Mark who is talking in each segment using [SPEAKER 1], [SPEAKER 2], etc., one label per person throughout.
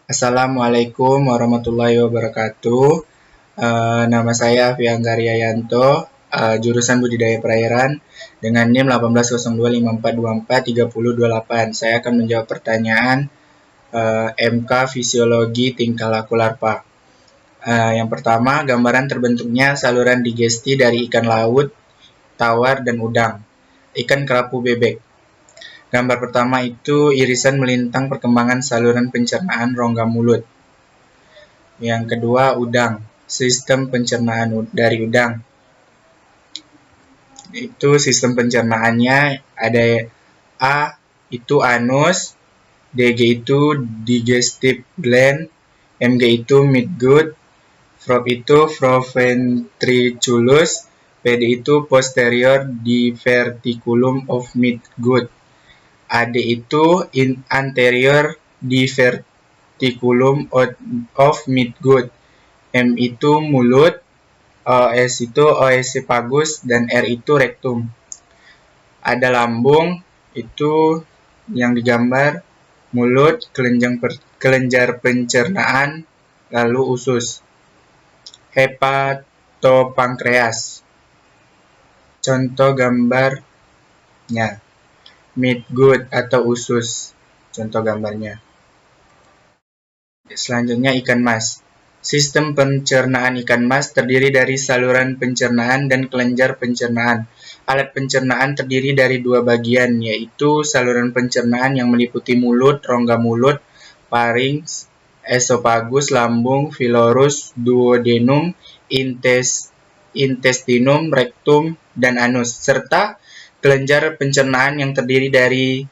[SPEAKER 1] Assalamualaikum warahmatullahi wabarakatuh. Nama saya Fianggaria Yanto, jurusan Budidaya Perairan dengan NIM 180254243028. Saya akan menjawab pertanyaan MK Fisiologi Tingkah Laku Larva. Yang pertama, gambaran terbentuknya saluran digesti dari ikan laut, tawar, dan udang. Ikan kerapu bebek. Gambar pertama itu irisan melintang perkembangan saluran pencernaan rongga mulut. Yang kedua, udang. Sistem pencernaan dari udang. Itu sistem pencernaannya ada A itu anus, DG itu digestive gland, MG itu midgut, FROV itu proventriculus, PD itu posterior diverticulum of midgut, AD itu anterior diverticulum of midgut, M itu mulut, OS itu oesophagus, dan R itu rektum. Ada lambung, itu yang digambar mulut, kelenjar pencernaan, lalu usus. Hepatopankreas. Contoh gambarnya. Midgut atau usus. Contoh gambarnya. Selanjutnya ikan mas. Sistem pencernaan ikan mas terdiri dari saluran pencernaan dan kelenjar pencernaan. Alat pencernaan terdiri dari dua bagian, yaitu saluran pencernaan yang meliputi mulut, rongga mulut, pharynx, esophagus, lambung, pylorus, duodenum, intestinum, rektum, dan anus, serta kelenjar pencernaan yang terdiri dari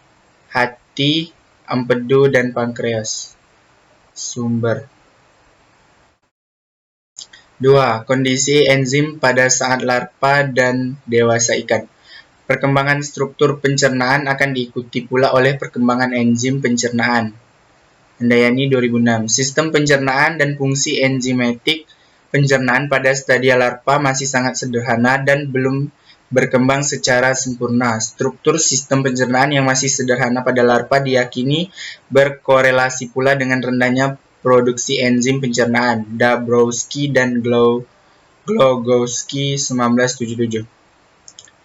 [SPEAKER 1] hati, empedu, dan pankreas. Sumber. 2. Kondisi enzim pada saat larva dan dewasa ikan. Perkembangan struktur pencernaan akan diikuti pula oleh perkembangan enzim pencernaan. Handayani 2006. Sistem pencernaan dan fungsi enzimatik pencernaan pada stadia larva masih sangat sederhana dan belum berkembang secara sempurna. Struktur sistem pencernaan yang masih sederhana pada larva diyakini berkorelasi pula dengan rendahnya produksi enzim pencernaan. Dabrowski dan Glogowski 1977.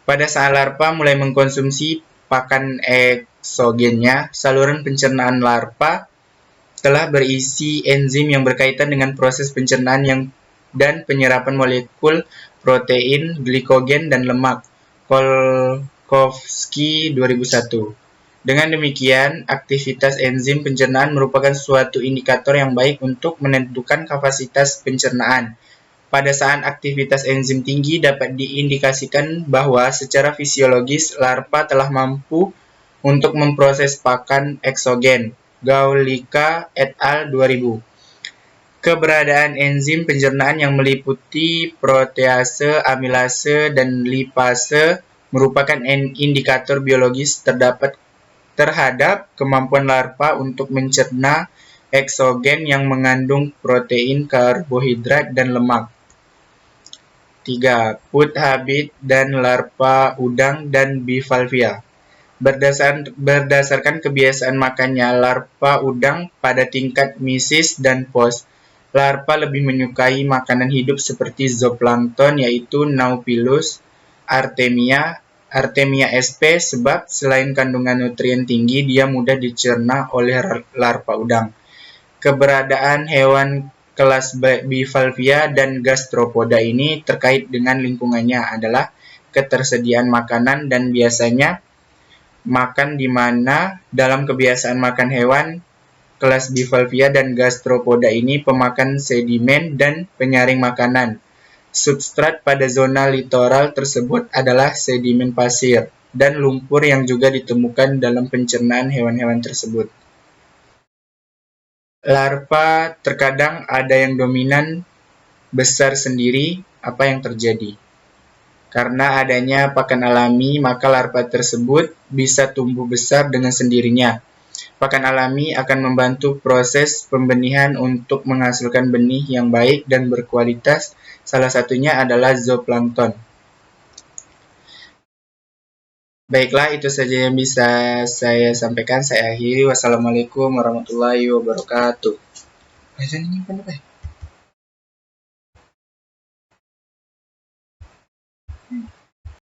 [SPEAKER 1] Pada saat larva mulai mengkonsumsi pakan eksogennya, saluran pencernaan larva telah berisi enzim yang berkaitan dengan proses pencernaan dan penyerapan molekul protein, glikogen, dan lemak. Kolkowski 2001. Dengan demikian, aktivitas enzim pencernaan merupakan suatu indikator yang baik untuk menentukan kapasitas pencernaan. Pada saat aktivitas enzim tinggi dapat diindikasikan bahwa secara fisiologis larva telah mampu untuk memproses pakan eksogen. Gaulika et al. 2000. Keberadaan enzim pencernaan yang meliputi protease, amilase, dan lipase merupakan indikator biologis terhadap kemampuan larva untuk mencerna eksogen yang mengandung protein, karbohidrat, dan lemak. 3. Food habit dan larva udang dan bivalvia. Berdasarkan kebiasaan makannya larva udang pada tingkat mesis dan post, larva lebih menyukai makanan hidup seperti zooplankton, yaitu Nautilus, Artemia sp, sebab selain kandungan nutrien tinggi, dia mudah dicerna oleh larva udang. Keberadaan hewan kelas bivalvia dan gastropoda ini terkait dengan lingkungannya adalah ketersediaan makanan dan biasanya makan di mana dalam kebiasaan makan hewan kelas bivalvia dan gastropoda ini pemakan sedimen dan penyaring makanan. Substrat pada zona litoral tersebut adalah sedimen pasir dan lumpur yang juga ditemukan dalam pencernaan hewan-hewan tersebut. Larva terkadang ada yang dominan besar sendiri. Apa yang terjadi? Karena adanya pakan alami, maka larva tersebut bisa tumbuh besar dengan sendirinya. Pakan alami akan membantu proses pembenihan untuk menghasilkan benih yang baik dan berkualitas. Salah satunya adalah zooplankton. Baiklah, itu saja yang bisa saya sampaikan. Saya akhiri. Wassalamualaikum warahmatullahi wabarakatuh. Biasanya nyimpen apa ya?